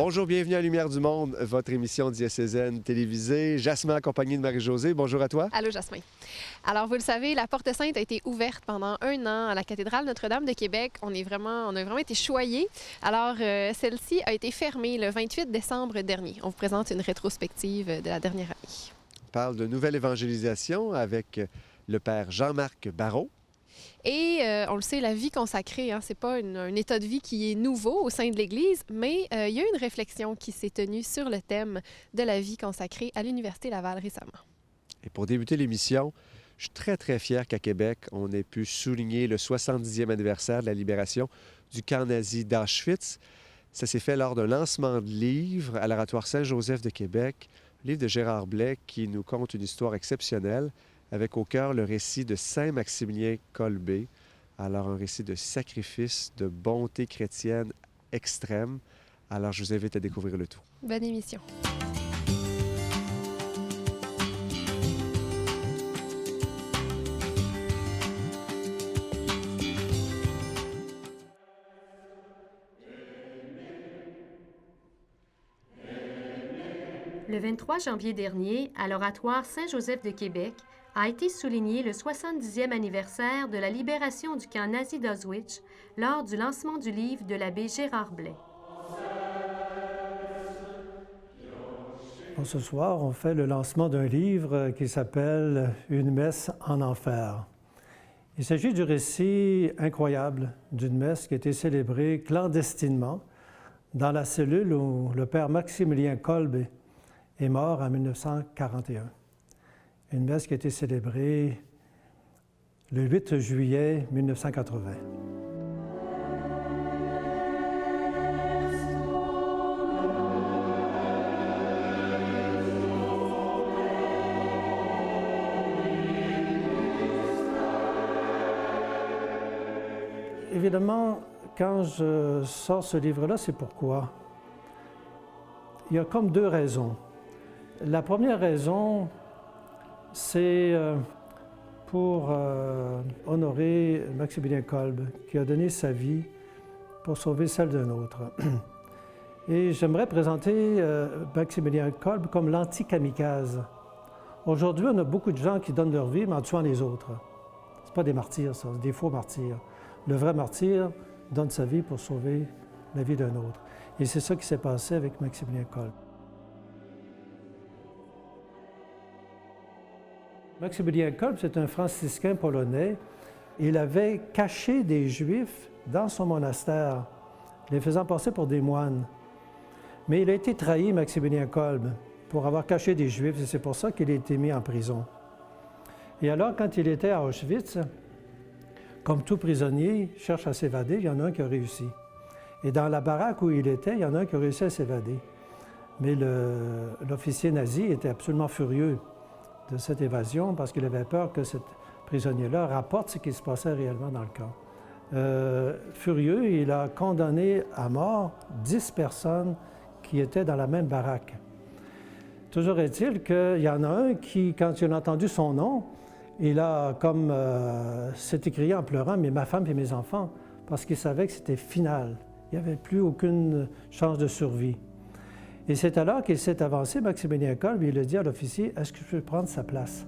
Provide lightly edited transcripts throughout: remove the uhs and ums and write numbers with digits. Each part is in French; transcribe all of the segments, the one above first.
Bonjour, bienvenue à Lumière du Monde, votre émission diocésaine télévisée. Jasmin accompagnée de Marie-Josée. Bonjour à toi. Allô, Jasmin. Alors, vous le savez, la Porte Sainte a été ouverte pendant 1 an à la cathédrale Notre-Dame de Québec. On a vraiment été choyés. Alors, celle-ci a été fermée le 28 décembre dernier. On vous présente une rétrospective de la dernière année. On parle de nouvelle évangélisation avec le père Jean-Marc Barrault. Et on le sait, la vie consacrée, c'est pas un état de vie qui est nouveau au sein de l'Église, mais il y a une réflexion qui s'est tenue sur le thème de la vie consacrée à l'Université Laval récemment. Et pour débuter l'émission, je suis très fier qu'à Québec, on ait pu souligner le 70e anniversaire de la libération du camp nazi d'Auschwitz. Ça s'est fait lors d'un lancement de livre à l'Oratoire Saint-Joseph de Québec, livre de Gérard Blais qui nous conte une histoire exceptionnelle, avec au cœur le récit de Saint Maximilien Kolbe. Alors, un récit de sacrifice, de bonté chrétienne extrême. Alors, je vous invite à découvrir le tout. Bonne émission. Le 23 janvier dernier, à l'Oratoire Saint-Joseph de Québec, a été souligné le 70e anniversaire de la libération du camp nazi d'Auschwitz lors du lancement du livre de l'abbé Gérard Blais. Ce soir, on fait le lancement d'un livre qui s'appelle « Une messe en enfer ». Il s'agit du récit incroyable d'une messe qui a été célébrée clandestinement dans la cellule où le père Maximilien Kolbe est mort en 1941. Une messe qui a été célébrée le 8 juillet 1980. Évidemment, quand je sors ce livre-là, c'est pourquoi? Il y a comme deux raisons. La première raison, c'est pour honorer Maximilien Kolbe, qui a donné sa vie pour sauver celle d'un autre. Et j'aimerais présenter Maximilien Kolbe comme l'anti-kamikaze. Aujourd'hui, on a beaucoup de gens qui donnent leur vie, mais en tuant les autres. Ce pas des martyrs, ça, c'est des faux martyrs. Le vrai martyr donne sa vie pour sauver la vie d'un autre. Et c'est ça qui s'est passé avec Maximilien Kolbe. Maximilien Kolbe, c'est un franciscain polonais. Il avait caché des Juifs dans son monastère, les faisant passer pour des moines. Mais il a été trahi, Maximilien Kolbe, pour avoir caché des Juifs, et c'est pour ça qu'il a été mis en prison. Et alors, quand il était à Auschwitz, comme tout prisonnier cherche à s'évader, il y en a un qui a réussi. Et dans la baraque où il était, il y en a un qui a réussi à s'évader. Mais l'officier nazi était absolument furieux de cette évasion parce qu'il avait peur que ce prisonnier-là rapporte ce qui se passait réellement dans le camp. Furieux, il a condamné à mort 10 personnes qui étaient dans la même baraque. Toujours est-il qu'il y en a un qui, quand il a entendu son nom, il a comme s'est écrié en pleurant « Mais ma femme et mes enfants », parce qu'il savait que c'était final. Il n'y avait plus aucune chance de survie. Et c'est alors qu'il s'est avancé, Maximilien Kolbe, il a dit à l'officier « Est-ce que je peux prendre sa place ?»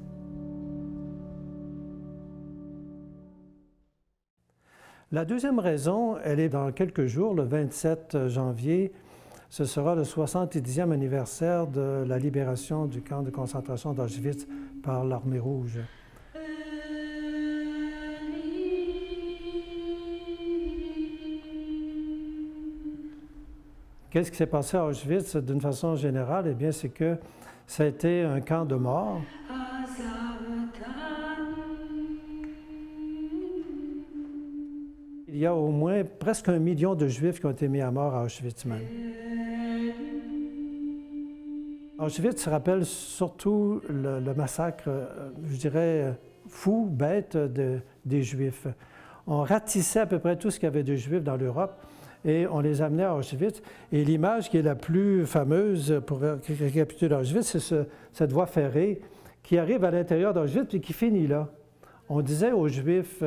La deuxième raison, elle est dans quelques jours, le 27 janvier. Ce sera le 70e anniversaire de la libération du camp de concentration d'Auschwitz par l'Armée rouge. Qu'est-ce qui s'est passé à Auschwitz d'une façon générale? Eh bien, c'est que ça a été un camp de mort. Il y a au moins presque 1 million de Juifs qui ont été mis à mort à Auschwitz même. Auschwitz rappelle surtout le massacre, je dirais, fou, bête des Juifs. On ratissait à peu près tout ce qu'il y avait de Juifs dans l'Europe et on les amenait à Auschwitz. Et l'image qui est la plus fameuse pour récapituler Auschwitz, c'est cette voie ferrée qui arrive à l'intérieur d'Auschwitz et qui finit là. On disait aux Juifs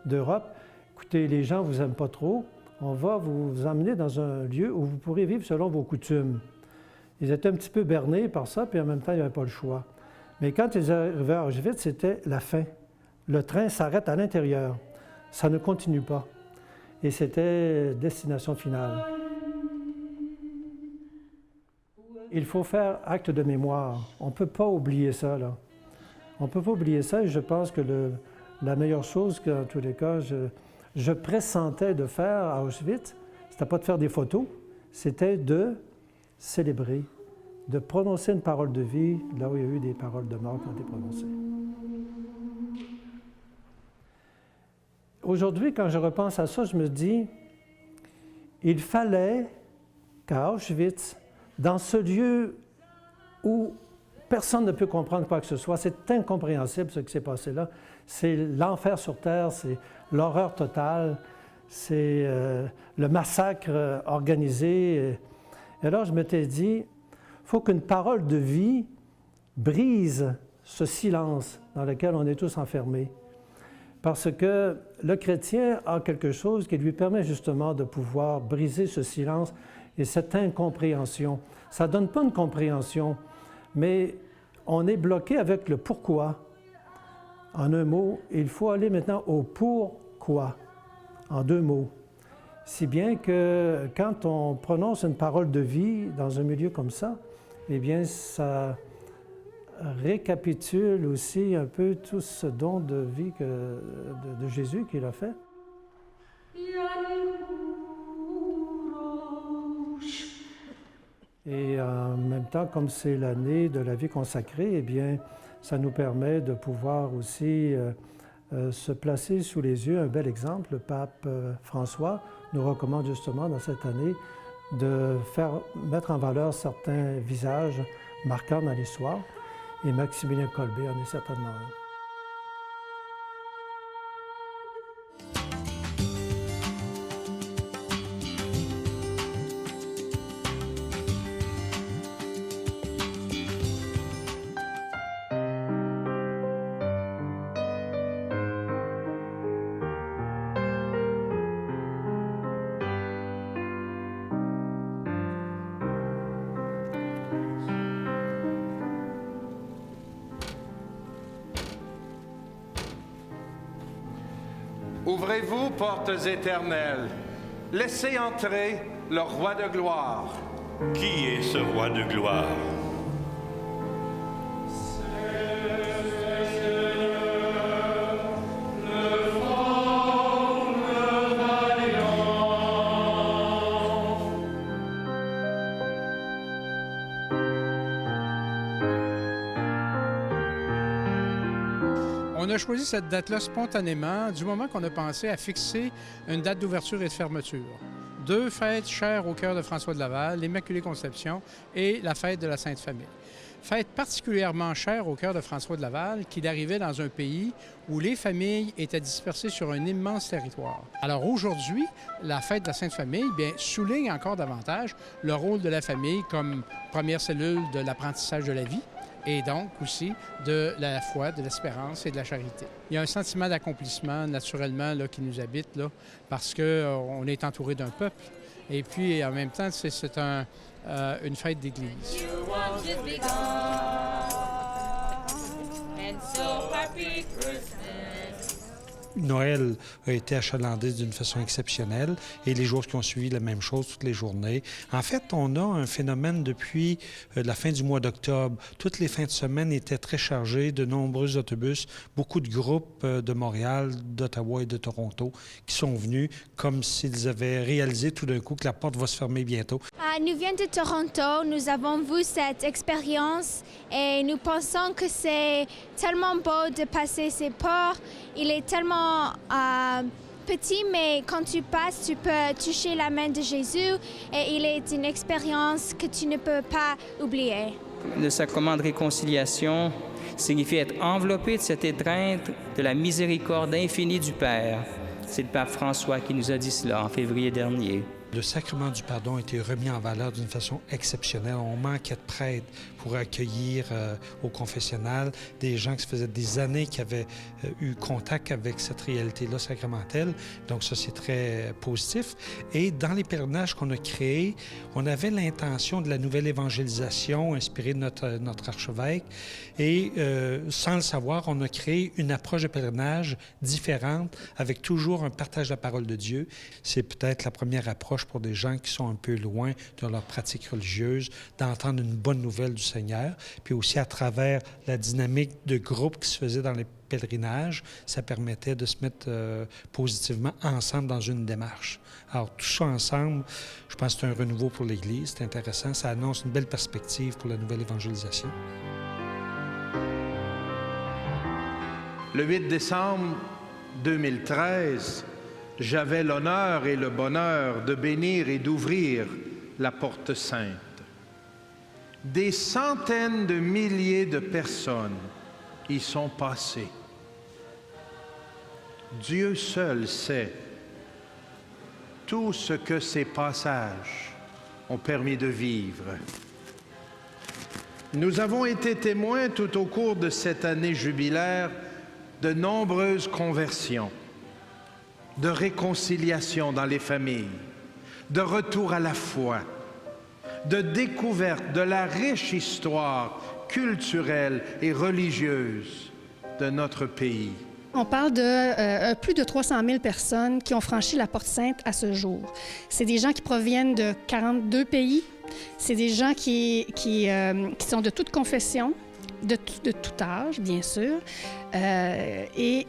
d'Europe, écoutez, les gens ne vous aiment pas trop, on va vous emmener dans un lieu où vous pourrez vivre selon vos coutumes. Ils étaient un petit peu bernés par ça, puis en même temps, il n'y avait pas le choix. Mais quand ils arrivaient à Auschwitz, c'était la fin. Le train s'arrête à l'intérieur. Ça ne continue pas. Et c'était destination finale. Il faut faire acte de mémoire. On ne peut pas oublier ça, là. On ne peut pas oublier ça, et je pense que la meilleure chose qu'en tous les cas, je pressentais de faire à Auschwitz, c'était pas de faire des photos, c'était de célébrer, de prononcer une parole de vie là où il y a eu des paroles de mort qui ont été prononcées. Aujourd'hui, quand je repense à ça, je me dis, il fallait qu'à Auschwitz, dans ce lieu où personne ne peut comprendre quoi que ce soit, c'est incompréhensible ce qui s'est passé là, c'est l'enfer sur terre, c'est l'horreur totale, c'est le massacre organisé. Et alors je m'étais dit, il faut qu'une parole de vie brise ce silence dans lequel on est tous enfermés. Parce que le chrétien a quelque chose qui lui permet justement de pouvoir briser ce silence et cette incompréhension. Ça ne donne pas une compréhension, mais on est bloqué avec le pourquoi. En un mot, il faut aller maintenant au pourquoi, en deux mots. Si bien que quand on prononce une parole de vie dans un milieu comme ça, eh bien, ça récapitule aussi un peu tout ce don de vie de Jésus qu'il a fait. Et en même temps, comme c'est l'année de la vie consacrée, eh bien, ça nous permet de pouvoir aussi se placer sous les yeux un bel exemple. Le pape François nous recommande justement dans cette année de mettre en valeur certains visages marquants dans l'histoire. Et Maximilien Kolbe en est certainement un. Ouvrez-vous, portes éternelles, laissez entrer le roi de gloire. Qui est ce roi de gloire? On a choisi cette date-là spontanément du moment qu'on a pensé à fixer une date d'ouverture et de fermeture. Deux fêtes chères au cœur de François de Laval, l'Immaculée Conception et la fête de la Sainte Famille. Fête particulièrement chère au cœur de François de Laval, qu'il arrivait dans un pays où les familles étaient dispersées sur un immense territoire. Alors aujourd'hui, la fête de la Sainte Famille souligne encore davantage le rôle de la famille comme première cellule de l'apprentissage de la vie, et donc aussi de la foi, de l'espérance et de la charité. Il y a un sentiment d'accomplissement naturellement là, qui nous habite là, parce qu'on est entouré d'un peuple et puis en même temps c'est une fête d'église. Noël a été achalandé d'une façon exceptionnelle et les jours qui ont suivi la même chose toutes les journées. En fait, on a un phénomène depuis la fin du mois d'octobre. Toutes les fins de semaine étaient très chargées, de nombreux autobus, beaucoup de groupes de Montréal, d'Ottawa et de Toronto qui sont venus comme s'ils avaient réalisé tout d'un coup que la porte va se fermer bientôt. Nous venons de Toronto, nous avons vu cette expérience et nous pensons que c'est tellement beau de passer ces ports. Il est tellement petit, mais quand tu passes, tu peux toucher la main de Jésus et il est une expérience que tu ne peux pas oublier. Le sacrement de réconciliation signifie être enveloppé de cette étreinte de la miséricorde infinie du Père. C'est le pape François qui nous a dit cela en février dernier. Le sacrement du pardon a été remis en valeur d'une façon exceptionnelle. On manquait de prêtres pour accueillir au confessionnal des gens qui faisaient des années qui avaient eu contact avec cette réalité-là sacramentelle. Donc ça, c'est très positif. Et dans les pèlerinages qu'on a créés, on avait l'intention de la nouvelle évangélisation inspirée de notre archevêque. Et sans le savoir, on a créé une approche de pèlerinage différente avec toujours un partage de la parole de Dieu. C'est peut-être la première approche pour des gens qui sont un peu loin de leur pratique religieuse, d'entendre une bonne nouvelle du Seigneur. Puis aussi à travers la dynamique de groupe qui se faisait dans les pèlerinages, ça permettait de se mettre positivement ensemble dans une démarche. Alors tout ça ensemble, je pense que c'est un renouveau pour l'Église, c'est intéressant, ça annonce une belle perspective pour la nouvelle évangélisation. Le 8 décembre 2013, j'avais l'honneur et le bonheur de bénir et d'ouvrir la Porte Sainte. Des centaines de milliers de personnes y sont passées. Dieu seul sait tout ce que ces passages ont permis de vivre. Nous avons été témoins tout au cours de cette année jubilaire de nombreuses conversions, de réconciliation dans les familles, de retour à la foi, de découverte de la riche histoire culturelle et religieuse de notre pays. On parle de plus de 300 000 personnes qui ont franchi la Porte Sainte à ce jour. C'est des gens qui proviennent de 42 pays. C'est des gens qui sont de toute confession, de tout âge, bien sûr. Et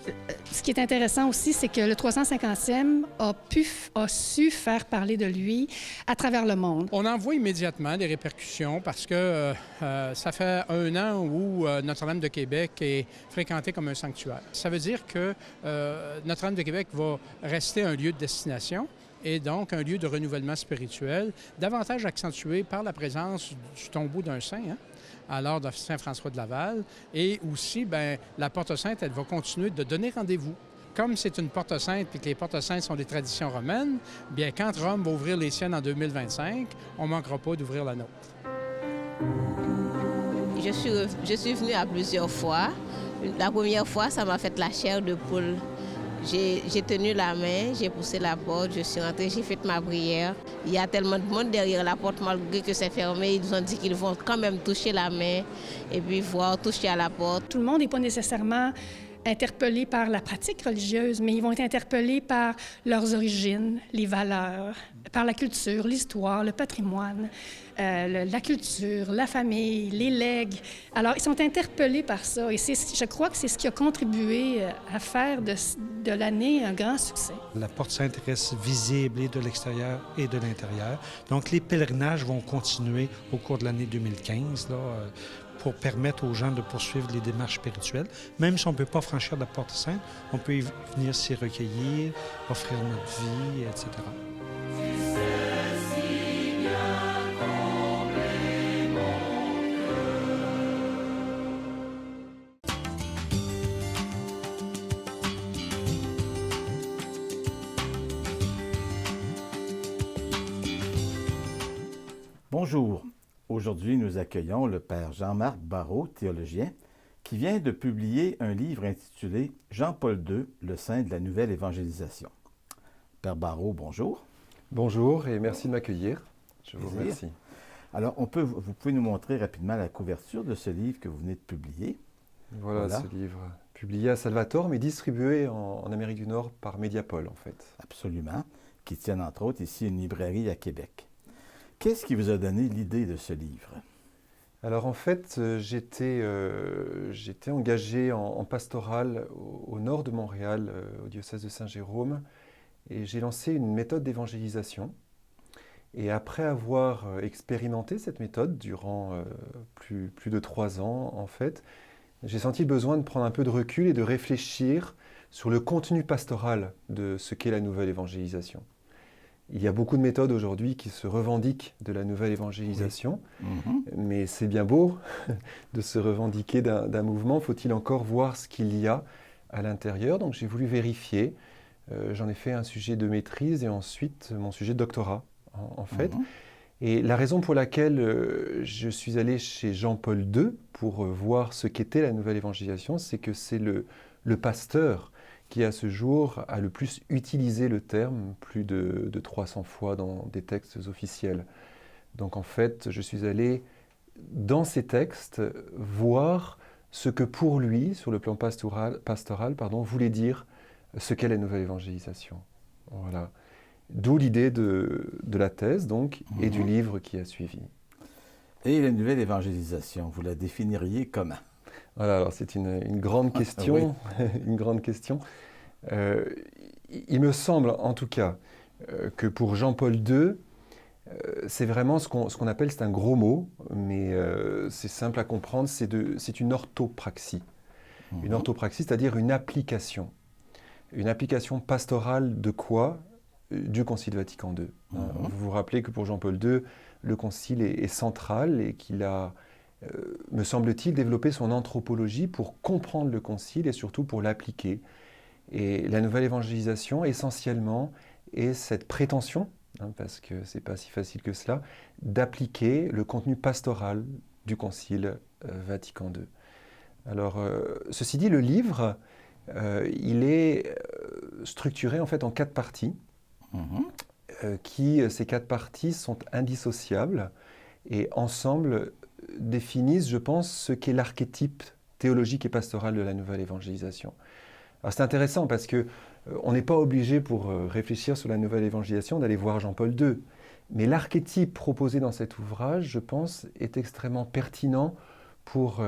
ce qui est intéressant aussi, c'est que le 350e a su faire parler de lui à travers le monde. On en voit immédiatement des répercussions parce que ça fait 1 an où Notre-Dame de Québec est fréquentée comme un sanctuaire. Ça veut dire que Notre-Dame de Québec va rester un lieu de destination et donc un lieu de renouvellement spirituel, davantage accentué par la présence du tombeau d'un saint, alors de Saint-François de Laval. Et aussi, la Porte Sainte, elle va continuer de donner rendez-vous. Comme c'est une Porte Sainte et que les Portes Saintes sont des traditions romaines, bien quand Rome va ouvrir les siennes en 2025, on ne manquera pas d'ouvrir la nôtre. Je suis venue à plusieurs fois. La première fois, ça m'a fait la chair de poule. J'ai tenu la main, j'ai poussé la porte, je suis rentrée, j'ai fait ma prière. Il y a tellement de monde derrière la porte, malgré que c'est fermé. Ils nous ont dit qu'ils vont quand même toucher la main et puis toucher à la porte. Tout le monde n'est pas nécessairement interpellé par la pratique religieuse, mais ils vont être interpellés par leurs origines, les valeurs, par la culture, l'histoire, le patrimoine, la culture, la famille, les legs. Alors, ils sont interpellés par ça et je crois que c'est ce qui a contribué à faire de l'année un grand succès. La Porte Sainte reste visible et de l'extérieur et de l'intérieur. Donc, les pèlerinages vont continuer au cours de l'année 2015, pour permettre aux gens de poursuivre les démarches spirituelles. Même si on ne peut pas franchir la Porte Sainte, on peut y venir s'y recueillir, offrir notre vie, etc. Bonjour. Aujourd'hui, nous accueillons le père Jean-Marc Barrault, théologien, qui vient de publier un livre intitulé « Jean-Paul II, le saint de la nouvelle évangélisation ». Père Barrault, bonjour. Bonjour et merci de m'accueillir. Je vous remercie. Alors, vous pouvez nous montrer rapidement la couverture de ce livre que vous venez de publier. Voilà. Ce livre publié à Salvatore, mais distribué en Amérique du Nord par Mediapol, en fait. Absolument, qui tiennent entre autres ici une librairie à Québec. Qu'est-ce qui vous a donné l'idée de ce livre? Alors en fait, j'étais engagé en pastoral au nord de Montréal, au diocèse de Saint-Jérôme, et j'ai lancé une méthode d'évangélisation. Et après avoir expérimenté cette méthode durant plus de 3 ans, en fait, j'ai senti le besoin de prendre un peu de recul et de réfléchir sur le contenu pastoral de ce qu'est la nouvelle évangélisation. Il y a beaucoup de méthodes aujourd'hui qui se revendiquent de la nouvelle évangélisation, mais c'est bien beau de se revendiquer d'un mouvement. Faut-il encore voir ce qu'il y a à l'intérieur? Donc j'ai voulu vérifier. J'en ai fait un sujet de maîtrise et ensuite mon sujet de doctorat en fait. Et la raison pour laquelle je suis allé chez Jean-Paul II pour voir ce qu'était la nouvelle évangélisation, c'est que c'est le pasteur qui, à ce jour, a le plus utilisé le terme, plus de 300 fois dans des textes officiels. Donc en fait, je suis allé dans ces textes voir ce que pour lui, sur le plan pastoral, voulait dire ce qu'est la nouvelle évangélisation. Voilà. D'où l'idée de la thèse, donc, et du livre qui a suivi. Et la nouvelle évangélisation, vous la définiriez comment? Voilà, alors c'est une grande question. Une grande question. Il me semble, en tout cas, que pour Jean-Paul II, c'est vraiment ce qu'on appelle, c'est un gros mot, mais c'est simple à comprendre, c'est une orthopraxie. Une orthopraxie, c'est-à-dire une application. Une application pastorale de quoi? Du Concile Vatican II. Vous vous rappelez que pour Jean-Paul II, le Concile est central et qu'il a, me semble-t-il, développé son anthropologie pour comprendre le Concile et surtout pour l'appliquer. Et la nouvelle évangélisation, essentiellement, est cette prétention, parce que ce n'est pas si facile que cela, d'appliquer le contenu pastoral du Concile Vatican II. Alors, ceci dit, le livre, il est structuré en fait en 4 parties. Ces 4 parties sont indissociables et ensemble définissent, je pense, ce qu'est l'archétype théologique et pastoral de la nouvelle évangélisation. Alors c'est intéressant parce qu'on n'est pas obligé pour réfléchir sur la nouvelle évangélisation d'aller voir Jean-Paul II, mais l'archétype proposé dans cet ouvrage, je pense, est extrêmement pertinent pour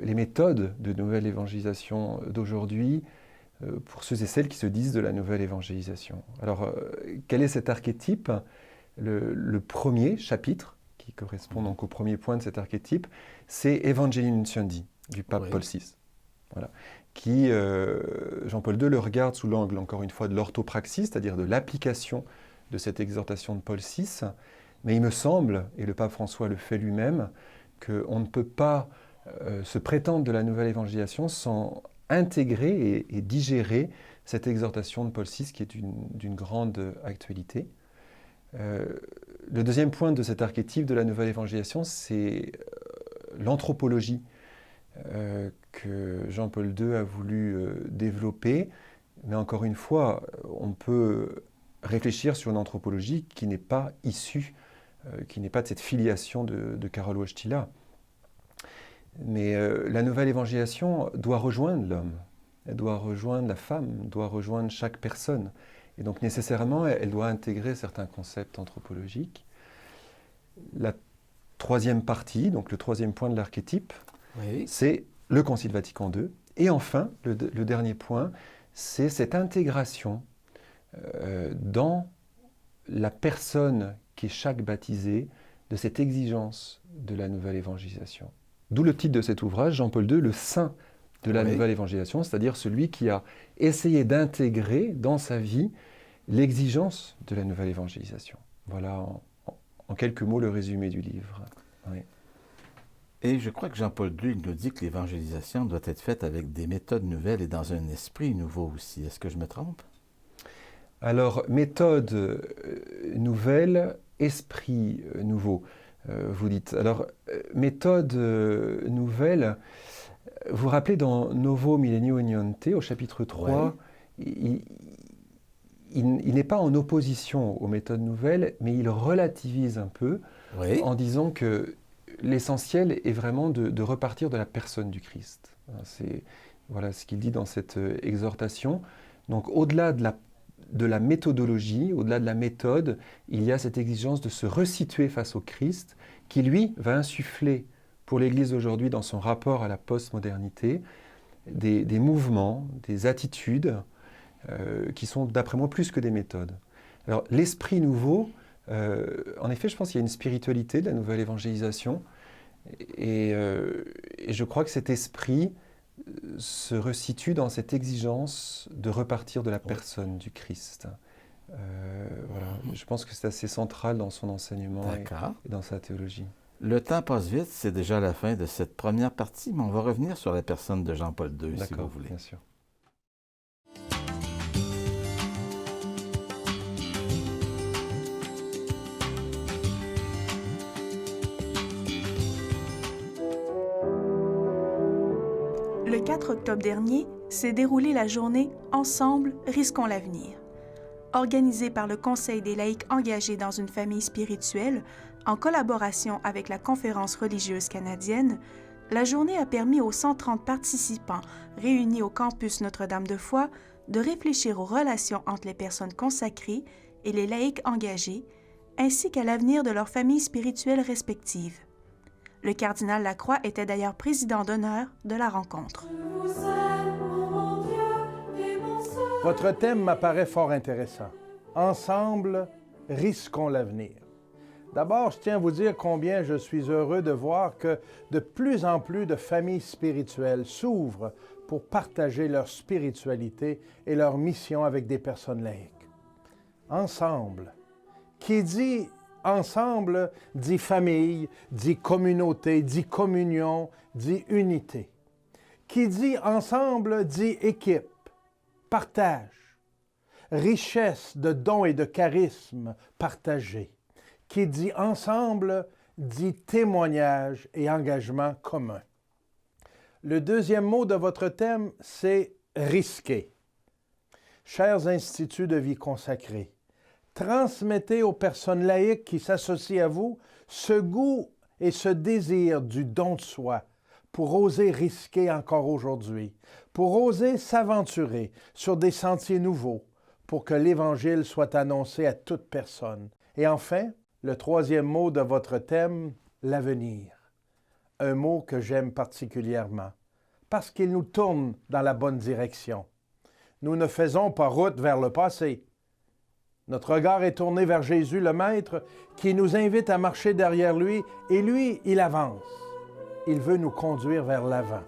les méthodes de nouvelle évangélisation d'aujourd'hui, pour ceux et celles qui se disent de la nouvelle évangélisation. Alors, quel est cet archétype? Le premier chapitre, qui correspond donc au premier point de cet archétype, c'est Evangelii Nuntiandi, du pape Paul VI. Voilà. Qui, Jean-Paul II le regarde sous l'angle, encore une fois, de l'orthopraxie, c'est-à-dire de l'application de cette exhortation de Paul VI. Mais il me semble, et le pape François le fait lui-même, qu'on ne peut pas se prétendre de la nouvelle évangélisation sans intégrer et digérer cette exhortation de Paul VI qui est d'une grande actualité. Le deuxième point de cet archétype de la nouvelle évangélisation, c'est l'anthropologie que Jean-Paul II a voulu développer. Mais encore une fois, on peut réfléchir sur une anthropologie qui n'est pas issue, qui n'est pas de cette filiation de Karol Wojtyla. Mais la nouvelle évangélisation doit rejoindre l'homme, elle doit rejoindre la femme, doit rejoindre chaque personne. Et donc nécessairement, elle doit intégrer certains concepts anthropologiques. La troisième partie, donc le troisième point de l'archétype, c'est le Concile Vatican II. Et enfin, le dernier point, c'est cette intégration dans la personne qui est chaque baptisé de cette exigence de la nouvelle évangélisation. D'où le titre de cet ouvrage, Jean-Paul II, le saint de la nouvelle évangélisation, c'est-à-dire celui qui a essayé d'intégrer dans sa vie l'exigence de la nouvelle évangélisation. Voilà en quelques mots le résumé du livre. Oui. Et je crois que Jean-Paul II nous dit que l'évangélisation doit être faite avec des méthodes nouvelles et dans un esprit nouveau aussi. Est-ce que je me trompe? Alors, méthode nouvelle, esprit nouveau. Vous dites. Alors, méthode nouvelle, vous vous rappelez dans Novo Millennio Uniante, au chapitre 3, il n'est pas en opposition aux méthodes nouvelles, mais il relativise un peu en disant que l'essentiel est vraiment de repartir de la personne du Christ. C'est voilà ce qu'il dit dans cette exhortation. Donc, au-delà de la méthodologie, au-delà de la méthode, il y a cette exigence de se resituer face au Christ qui, lui, va insuffler pour l'Église aujourd'hui dans son rapport à la postmodernité des mouvements, des attitudes qui sont, d'après moi, plus que des méthodes. Alors, l'esprit nouveau, en effet, je pense qu'il y a une spiritualité de la nouvelle évangélisation et je crois que cet esprit se resitue dans cette exigence de repartir de la personne du Christ. Voilà. Je pense que c'est assez central dans son enseignement et dans sa théologie. Le temps passe vite, c'est déjà la fin de cette première partie, mais on va revenir sur la personne de Jean-Paul II, si vous voulez. Bien sûr. le 4 octobre dernier s'est déroulée la journée « Ensemble, risquons l'avenir ». Organisée par le Conseil des laïcs engagés dans une famille spirituelle, en collaboration avec la Conférence religieuse canadienne, la journée a permis aux 130 participants réunis au campus Notre-Dame-de-Foix de réfléchir aux relations entre les personnes consacrées et les laïcs engagés, ainsi qu'à l'avenir de leurs familles spirituelles respectives. Le cardinal Lacroix était d'ailleurs président d'honneur de la rencontre. Votre thème m'apparaît fort intéressant. Ensemble, risquons l'avenir. D'abord, je tiens à vous dire combien je suis heureux de voir que de plus en plus de familles spirituelles s'ouvrent pour partager leur spiritualité et leur mission avec des personnes laïques. Ensemble. Qui dit ensemble dit famille, dit communauté, dit communion, dit unité. Qui dit ensemble dit équipe, partage, richesse de dons et de charismes partagés. Qui dit ensemble dit témoignage et engagement commun. Le deuxième mot de votre thème, c'est risquer. Chers instituts de vie consacrés, transmettez aux personnes laïques qui s'associent à vous ce goût et ce désir du don de soi pour oser risquer encore aujourd'hui, pour oser s'aventurer sur des sentiers nouveaux, pour que l'Évangile soit annoncé à toute personne. Et enfin, le troisième mot de votre thème, l'avenir. Un mot que j'aime particulièrement, parce qu'il nous tourne dans la bonne direction. Nous ne faisons pas route vers le passé. Notre regard est tourné vers Jésus le Maître, qui nous invite à marcher derrière lui, et lui, il avance. Il veut nous conduire vers l'avant.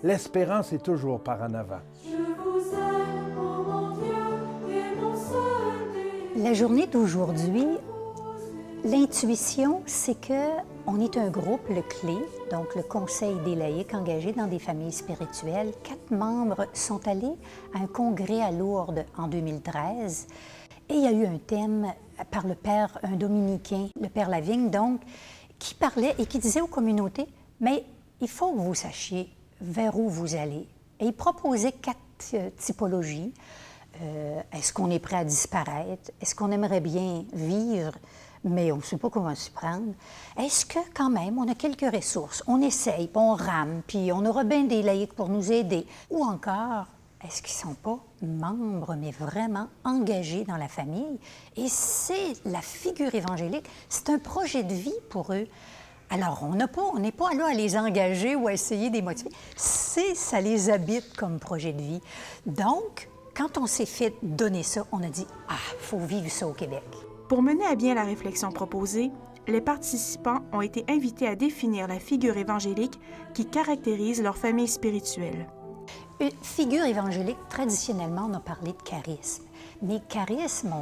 L'espérance est toujours par en avant. La journée d'aujourd'hui, l'intuition, c'est qu'on est un groupe, le CLÉ, donc le Conseil des laïcs engagés dans des familles spirituelles. 4 membres sont allés à un congrès à Lourdes en 2013. Et il y a eu un thème par le père, un dominicain, le père Lavigne, donc, qui parlait et qui disait aux communautés, mais il faut que vous sachiez vers où vous allez. Et il proposait 4 typologies. Est-ce qu'on est prêt à disparaître? Est-ce qu'on aimerait bien vivre, mais on ne sait pas comment s'y prendre? Est-ce que, quand même, on a quelques ressources? On essaye, puis on rame, puis on aura bien des laïcs pour nous aider. Ou encore, est-ce qu'ils ne sont pas membres, mais vraiment engagés dans la famille? Et c'est la figure évangélique, c'est un projet de vie pour eux. Alors, on n'est pas là à les engager ou à essayer de les motiver. Ça les habite comme projet de vie. Donc, quand on s'est fait donner ça, on a dit « Ah, il faut vivre ça au Québec ». Pour mener à bien la réflexion proposée, les participants ont été invités à définir la figure évangélique qui caractérise leur famille spirituelle. Une figure évangélique, traditionnellement, on a parlé de charisme. Mais charisme,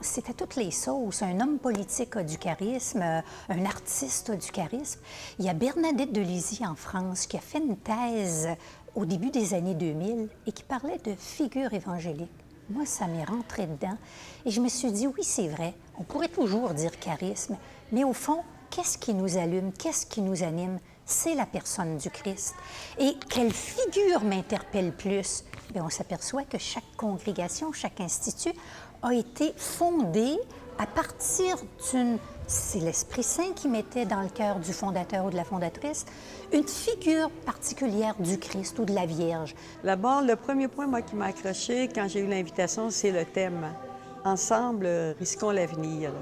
c'est à toutes les sauces. Un homme politique a du charisme, un artiste a du charisme. Il y a Bernadette Delizy en France qui a fait une thèse au début des années 2000 et qui parlait de figure évangélique. Moi, ça m'est rentré dedans et je me suis dit, oui, c'est vrai, on pourrait toujours dire charisme, mais au fond, qu'est-ce qui nous allume, qu'est-ce qui nous anime? C'est la personne du Christ. Et quelle figure m'interpelle plus? Bien, on s'aperçoit que chaque congrégation, chaque institut a été fondé à partir d'une... C'est l'Esprit Saint qui mettait dans le cœur du fondateur ou de la fondatrice une figure particulière du Christ ou de la Vierge. D'abord, le premier point, moi, qui m'a accroché quand j'ai eu l'invitation, c'est le thème. Ensemble, risquons l'avenir.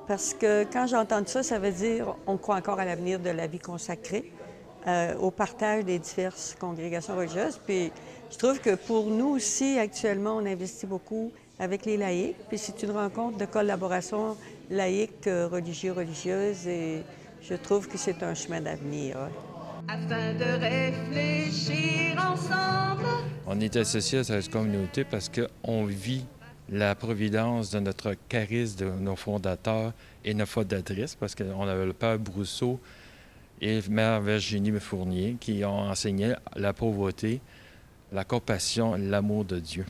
Parce que quand j'entends ça, ça veut dire on croit encore à l'avenir de la vie consacrée, au partage des diverses congrégations religieuses. Puis je trouve que pour nous aussi, actuellement, on investit beaucoup avec les laïcs. Puis c'est une rencontre de collaboration laïque, religieuse, et je trouve que c'est un chemin d'avenir. Afin de réfléchir ensemble. On est associé à cette communauté parce qu'on vit la providence de notre charisme, de nos fondateurs et nos fondatrices, parce qu'on avait le père Brousseau et mère Virginie Fournier qui ont enseigné la pauvreté, la compassion et l'amour de Dieu.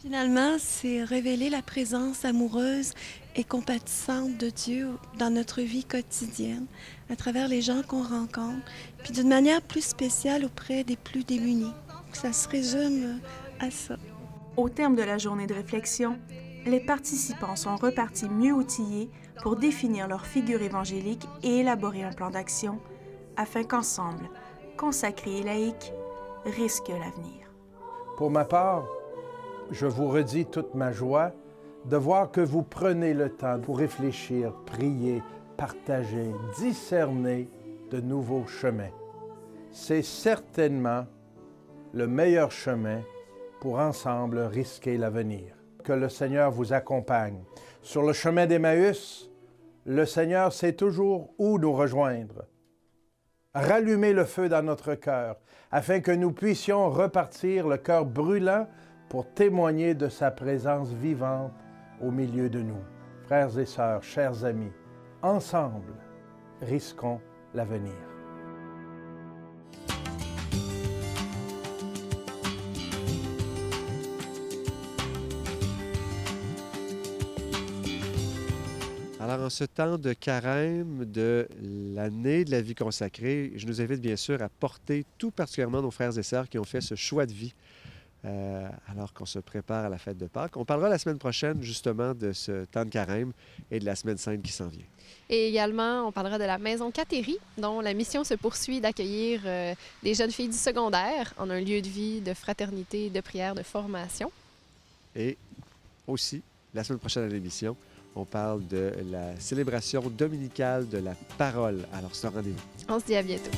Finalement, c'est révéler la présence amoureuse et compatissante de Dieu dans notre vie quotidienne, à travers les gens qu'on rencontre, puis d'une manière plus spéciale auprès des plus démunis. Ça se résume à ça. Au terme de la journée de réflexion, les participants sont repartis mieux outillés pour définir leur figure évangélique et élaborer un plan d'action afin qu'ensemble, consacrés et laïcs, risquent l'avenir. Pour ma part, je vous redis toute ma joie de voir que vous prenez le temps pour réfléchir, prier, partager, discerner de nouveaux chemins. C'est certainement le meilleur chemin pour ensemble risquer l'avenir. Que le Seigneur vous accompagne. Sur le chemin d'Emmaüs, le Seigneur sait toujours où nous rejoindre. Rallumez le feu dans notre cœur afin que nous puissions repartir le cœur brûlant pour témoigner de sa présence vivante au milieu de nous. Frères et sœurs, chers amis, ensemble, risquons l'avenir. Alors, en ce temps de carême de l'année de la vie consacrée, je nous invite bien sûr à porter tout particulièrement nos frères et sœurs qui ont fait ce choix de vie alors qu'on se prépare à la fête de Pâques. On parlera la semaine prochaine justement de ce temps de carême et de la semaine sainte qui s'en vient. Et également, on parlera de la Maison Cathéry, dont la mission se poursuit d'accueillir des jeunes filles du secondaire en un lieu de vie, de fraternité, de prière, de formation. Et aussi, la semaine prochaine à l'émission, on parle de la célébration dominicale de la parole. Alors, c'est un rendez-vous. On se dit à bientôt.